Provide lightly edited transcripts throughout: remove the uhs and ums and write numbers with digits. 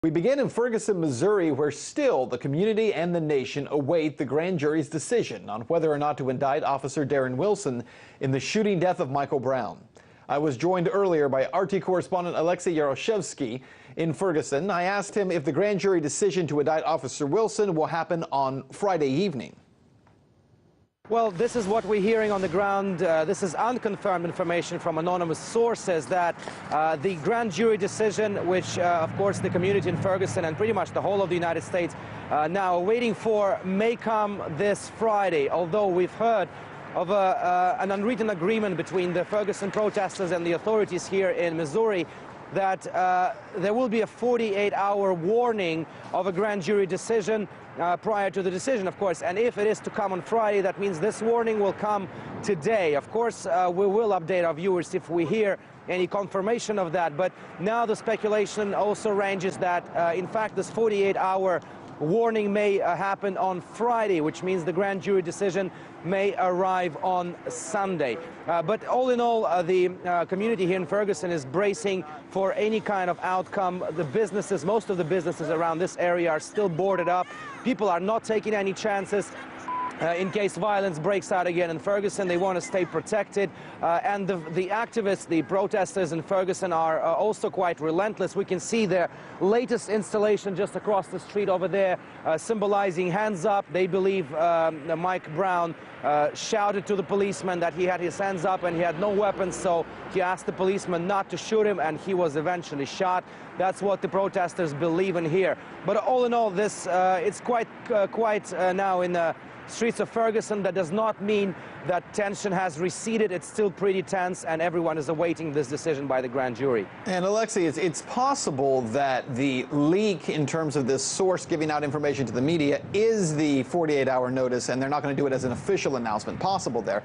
We begin in Ferguson, Missouri, where still the community and the nation await the grand jury's decision on whether or not to indict Officer Darren Wilson in the shooting death of Michael Brown. I was joined earlier by RT correspondent Alexey Yaroshevsky in Ferguson. I asked him if the grand jury decision to indict Officer Wilson will happen on Friday evening. Well, this is what we're hearing on the ground. This is unconfirmed information from anonymous sources that the grand jury decision, which, of course, the community in Ferguson and pretty much the whole of the United States now are waiting for, may come this Friday. Although we've heard of an unwritten agreement between the Ferguson protesters and the authorities here in Missouri that there will be a 48-hour warning of a grand jury decision prior to the decision, of course. And if it is to come on Friday, that means this warning will come today. Of course, we will update our viewers if we hear any confirmation of that. But now the speculation also ranges that, in fact, this 48-hour warning may happen on Friday, which means the grand jury decision may arrive on Sunday. But all in all, the community here in Ferguson is bracing for any kind of outcome. The businesses, most of the businesses around this area are still boarded up. People are not taking any chances. In case violence breaks out again in Ferguson, they want to stay protected. And the activists, the protesters in Ferguson are also quite relentless. We can see their latest installation just across the street over there, symbolizing hands up. They believe Mike Brown shouted to the policeman that he had his hands up and he had no weapons, so he asked the policeman not to shoot him, and he was eventually shot. That's what the protesters believe in here. But all in all, this it's quite now in the streets of Ferguson. That does not mean that tension has receded. It's still pretty tense, and everyone is awaiting this decision by the grand jury. And Alexey, it's possible that the leak in terms of this source giving out information to the media is the 48-hour notice, and they're not going to do it as an official announcement. Possible there.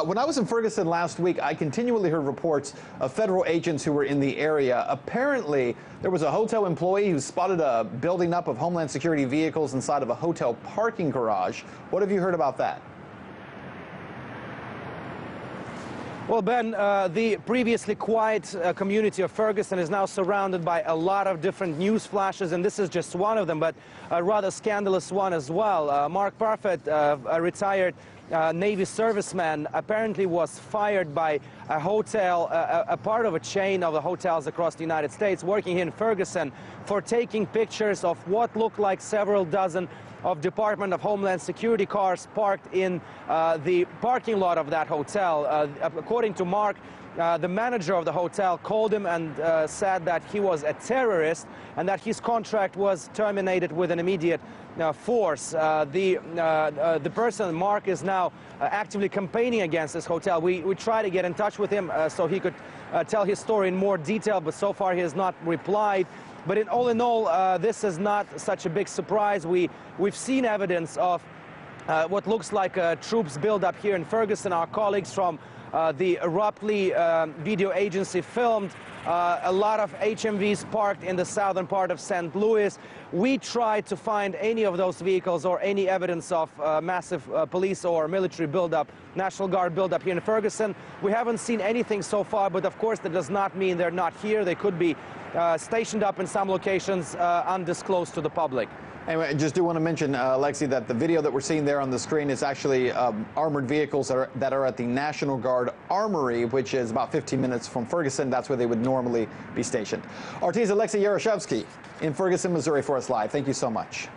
When I was in Ferguson last week, I continually heard reports of federal agents who were in the area. Apparently, there was a hotel employee who spotted a building up of Homeland Security vehicles inside of a hotel parking garage. What have you heard about that? Well, Ben, the previously quiet community of Ferguson is now surrounded by a lot of different news flashes, and this is just one of them, but a rather scandalous one as well. Mark Parfit, a retired Navy serviceman, apparently was fired by a hotel, a part of a chain of the hotels across the United States, working here in Ferguson, for taking pictures of what looked like several dozen of Department of Homeland Security cars parked in the parking lot of that hotel. According to Mark, the manager of the hotel called him and said that he was a terrorist and that his contract was terminated with an immediate force. The person, Mark, is now actively campaigning against this hotel. We tried to get in touch with him so he could tell his story in more detail, but so far he has not replied. But all in all, this is not such a big surprise. We've seen evidence of what looks like troops build-up here in Ferguson. Our colleagues from the Abruptly video agency filmed a lot of HMVs parked in the southern part of St. Louis. We tried to find any of those vehicles or any evidence of massive police or military buildup, National Guard buildup here in Ferguson. We haven't seen anything so far, but of course that does not mean they're not here. They could be stationed up in some locations undisclosed to the public. Anyway, I just do want to mention, Alexey, that the video that we're seeing there on the screen is actually armored vehicles that are at the National Guard Armory, which is about 15 minutes from Ferguson. That's where they would normally be stationed. RT's Alexey Yaroshevsky in Ferguson, Missouri for us live. Thank you so much.